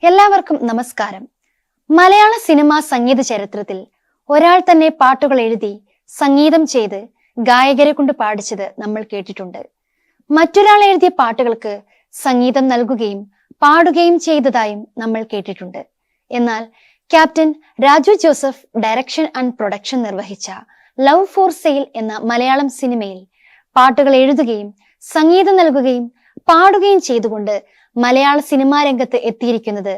എല്ലാവർക്കും നമസ്കാരം. മലയാള സിനിമാ സംഗീത ചരിത്രത്തിൽ ഒരാൾ തന്നെ പാട്ടുകൾ എഴുതി സംഗീതം ചെയ്ത് ഗായകരെ കൊണ്ട് പാടിച്ചത് നമ്മൾ കേട്ടിട്ടുണ്ട്. മറ്റൊരാൾ എഴുതിയ പാട്ടുകൾക്ക് സംഗീതം നൽകുകയും പാടുകയും ചെയ്തതായും നമ്മൾ കേട്ടിട്ടുണ്ട്. എന്നാൽ captain Raju Joseph direction and production നിർവഹിച്ച ലവ് ഫോർ സെയിൽ എന്ന മലയാളം സിനിമയിൽ പാട്ടുകൾ എഴുതുകയും സംഗീതം നൽകുകയും പാടുകയും ചെയ്തുകൊണ്ട് മലയാള സിനിമാ രംഗത്ത് എത്തിയിരിക്കുന്നത്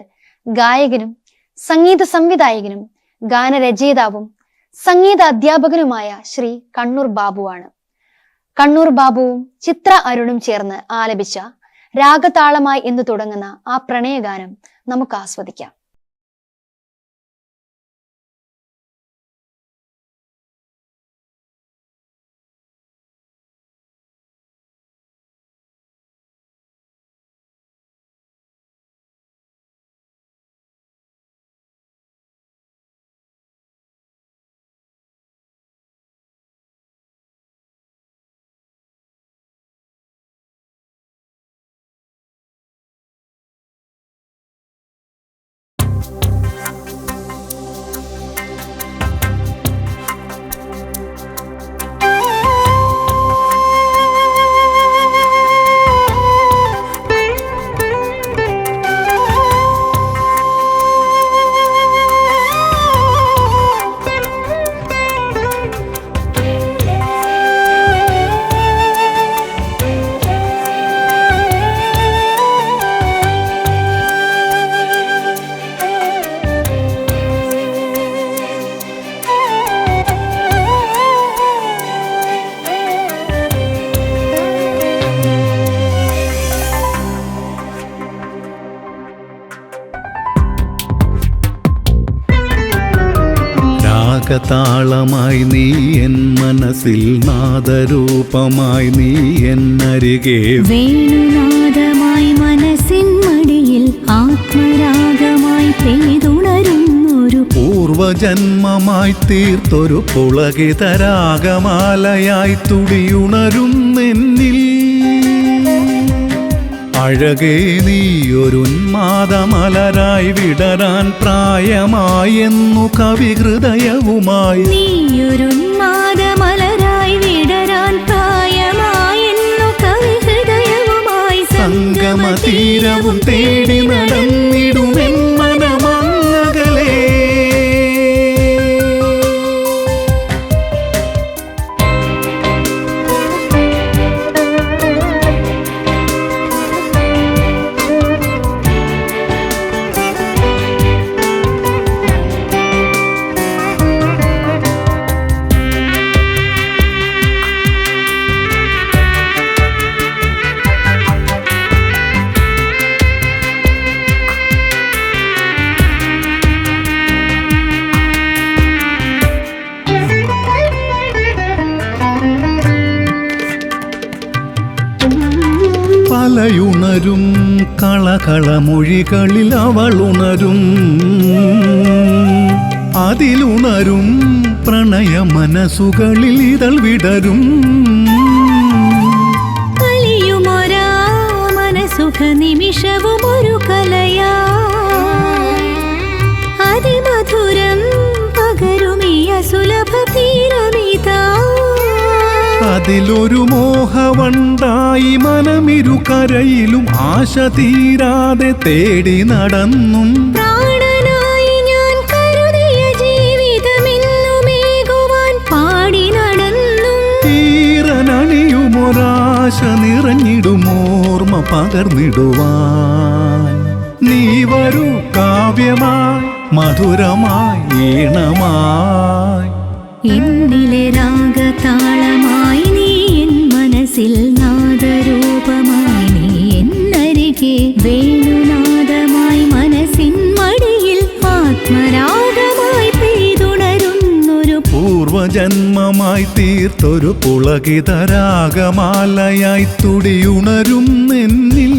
ഗായകനും സംഗീത സംവിധായകനും ഗാനരചയിതാവും സംഗീത അധ്യാപകനുമായ ശ്രീ കണ്ണൂർ ബാബുവാണ്. കണ്ണൂർ ബാബുവും ചിത്ര അരുണും ചേർന്ന് ആലപിച്ച രാഗതാളമായി എന്ന് തുടങ്ങുന്ന ആ പ്രണയഗാനം നമുക്ക് ആസ്വദിക്കാം. താളമായി നീ എൻ മനസ്സിൽ നാദരൂപമായി നീ എന്നരികെ വേണുനാദമായി മനസ്സിൻ മടിയിൽ ആത്മരാഗമായി പെയ്തുണരുന്നൊരു പൂർവജന്മമായി തീർത്തൊരു പുളകിതരാഗമാലയായി തുടിയുണരുന്നെന്നിൽ അഴകേ നീയൊരുന്മാദമലരായി വിടരാൻ പ്രായമായെന്നു കവിഹൃദയവുമായി നീയൊരുന്മാദമലരായി വിടരാൻ പ്രായമായെന്നു കവിഹൃദയവുമായി സംഗമതീരവും തേടി നടന്നിടുമെൻ മനമങ്ങകളേ. പലയുണരും കളകളമൊഴികളിൽ അവളുണരും, അതിലുണരും പ്രണയ മനസ്സുകളിൽ ഇതൾ വിടരും. കളിയുമൊരാ മനസുഖ നിമിഷവും ഒരു കലയാ അതിമധുരം പകരുമീ അസുലഭ തീരമിതാ. അതിലൊരു മോഹവണ്ടായി മനമിരുകരയിലും ആശ തീരാതെ തേടി നടന്നും പ്രാണനായി ഞാൻ കരുതിയ ജീവിതമെന്നുമേകുവാൻ പാടി നടന്നും തീരനണിയുമൊരാശ നിറഞ്ഞിടുമോർമ്മ പകർന്നിടുവാൻ നീ വരൂ കാവ്യമായി മധുരമായി ഈണമായി. എന്നിലെ രാഗതാളമായി നീ എൻ മനസ്സിൽ നാദരൂപമായി നീ എന്നരികെ വേണുനാദമായി മനസ്സിൻ മടിയിൽ ആത്മരാഗമായി പെയ്തുണരുന്നൊരു പൂർവജന്മമായി തീർത്തൊരു പുളകിതരാഗമാലയായി തുടിയുണരും എന്നിൽ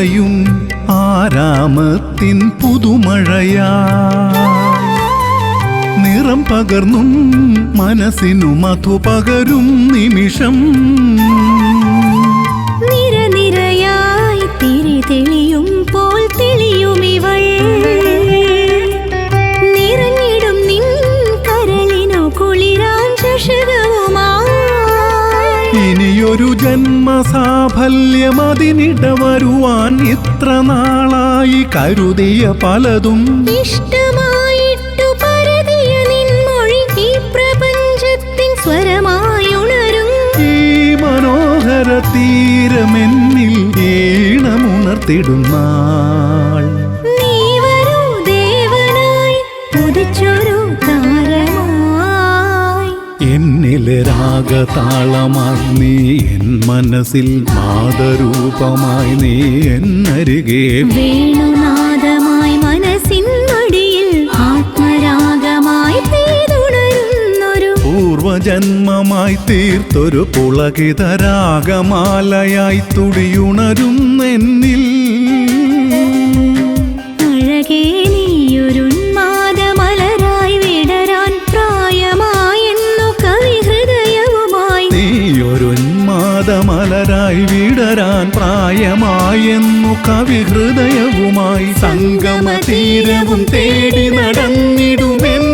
വിളയും ആരാമത്തിൻ പുതുമഴയാ നിറം പകർന്നും മനസ്സിനു മധു പകരും നിമിഷം നിരനിരയായി തിരി തെളിയും പോൽ തെളിയുമിവൾ നിറഞ്ഞിടും നിൻ കരളിനു കുളിരാൻ ചഷകവുമായി ഇനിയൊരു ജന്മസാഫല്യമതിനിട വരുവാൻ ഇത്ര നാളായി കരുതിയ പലതും ഇഷ്ടമായിട്ടു പരതിയ നിൻമൊഴി ഈ പ്രപഞ്ചത്തിൻ സ്വരമായുണരും ഈ മനോഹര തീരമെന്നിൽ ഈണമുണർത്തിടും നാൾ നീ വരൂ ദേവനായി ഉദിച്ചൊരു താരമായി എന്നിലെ രാഗതാളമായി നീ എൻ മനസ്സിൽ നാദരൂപമായി നീ എന്നരികെ വേണുനാദമായി മനസ്സിൻ മടിയിൽ ആത്മരാഗമായി പെയ്തുണരുന്നൊരു പൂർവജന്മമായി തീർത്തൊരു പുളകിതരാഗമാലയായി തുടിയുണരും എന്നിൽ അഴകേ നീയൊരുന്മാദമലരായി വിടരാൻ പ്രായമായെന്നു കവിഹൃദയവുമായി നീയൊരുന്മാദമലരായി വിടരാൻ പ്രായമായെന്നു കവിഹൃദയവുമായി സംഗമതീരവും തേടി നടന്നിടുമെൻ